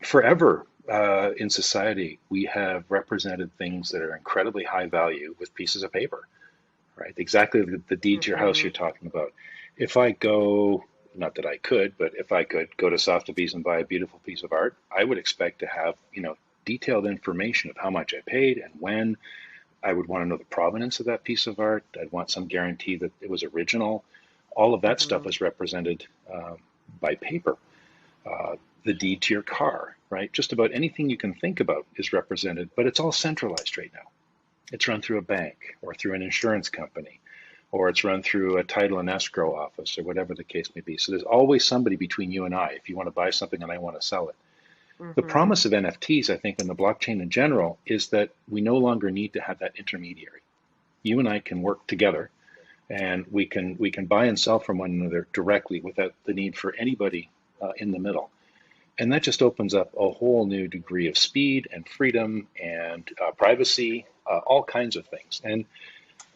forever in society, we have represented things that are incredibly high value with pieces of paper, right? Exactly the deed to your house Mm-hmm. you're talking about. If I go, not that I could, but if I could go to Sotheby's and buy a beautiful piece of art, I would expect to have, detailed information of how much I paid and when. I would want to know the provenance of that piece of art. I'd want some guarantee that it was original. All of that stuff Mm-hmm. is represented by paper. Uh, the deed to your car, right? Just about anything you can think about is represented, but it's all centralized right now. It's run through a bank or through an insurance company, or it's run through a title and escrow office or whatever the case may be. So there's always somebody between you and I if you want to buy something and I want to sell it. The Mm-hmm. promise of NFTs, I think, and the blockchain in general, is that we no longer need to have that intermediary. You and I can work together, and we can buy and sell from one another directly without the need for anybody in the middle. And that just opens up a whole new degree of speed and freedom and privacy, all kinds of things. And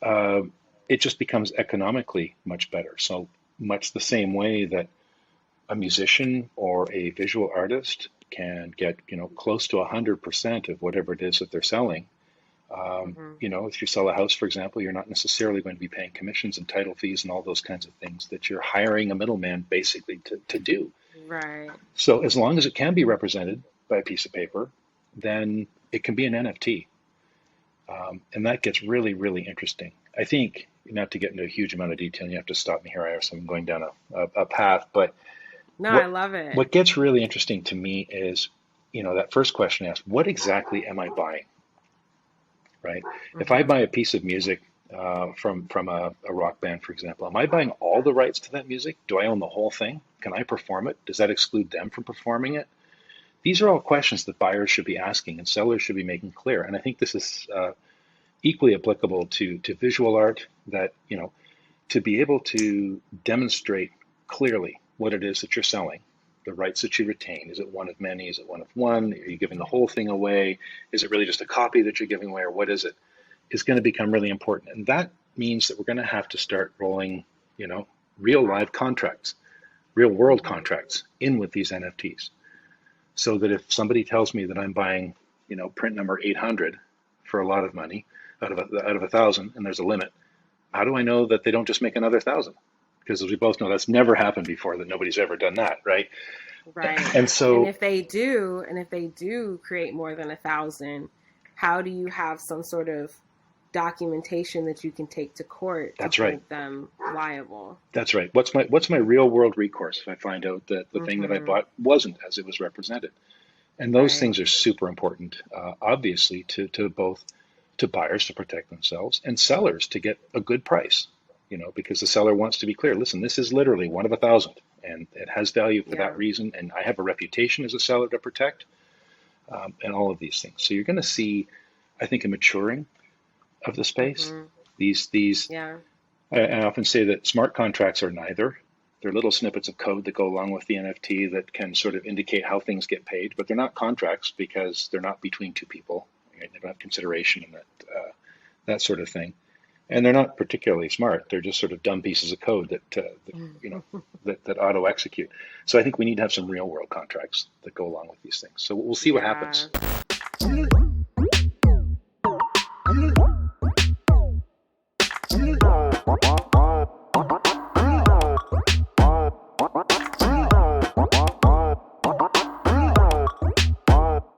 uh, it just becomes economically much better. So much the same way that a musician or a visual artist can get, close to 100% of whatever it is that they're selling. Mm-hmm. If you sell a house, for example, you're not necessarily going to be paying commissions and title fees and all those kinds of things that you're hiring a middleman basically to do. Right. So as long as it can be represented by a piece of paper, then it can be an NFT. And that gets really, really interesting. I think, not to get into a huge amount of detail, and you have to stop me here, Iris, I'm going down a path, but No, I what love it. what gets really interesting to me is, that first question asks, what exactly am I buying, right? If I Mm-hmm. buy a piece of music from a rock band, for example, am I buying all the rights to that music? Do I own the whole thing? Can I perform it? Does that exclude them from performing it? These are all questions that buyers should be asking and sellers should be making clear. And I think this is equally applicable to visual art, that, to be able to demonstrate clearly what it is that you're selling, the rights that you retain. Is it one of many? Is it one of one? Are you giving the whole thing away? Is it really just a copy that you're giving away, or what is it? Is going to become really important. And that means that we're going to have to start rolling, you know, real live contracts, real world Mm-hmm. contracts in with these NFTs. So that if somebody tells me that I'm buying, print number 800 for a lot of money out of 1,000, and there's a limit, how do I know that they don't just make another 1,000? Because as we both know, that's never happened before, that nobody's ever done that, right? Right. And And so if they do create more than 1,000, how do you have some sort of documentation that you can take to court to that's right. hold them liable? That's right. What's my real world recourse if I find out that the thing that I Mm-hmm. bought wasn't as it was represented? And those Right. things are super important, obviously, to both to buyers to protect themselves and sellers to get a good price. Because the seller wants to be clear. Listen, this is literally one of 1,000, and it has value for that Yeah. reason. And I have a reputation as a seller to protect, and all of these things. So you're going to see, I think, a maturing of the space. Mm-hmm. These Yeah. I often say that smart contracts are neither. They're little snippets of code that go along with the NFT that can sort of indicate how things get paid, but they're not contracts because they're not between two people. Right? They don't have consideration and that sort of thing, and they're not particularly smart. They're just sort of dumb pieces of code that you know that auto execute. So I think we need to have some real world contracts that go along with these things. So we'll see what Yeah. happens.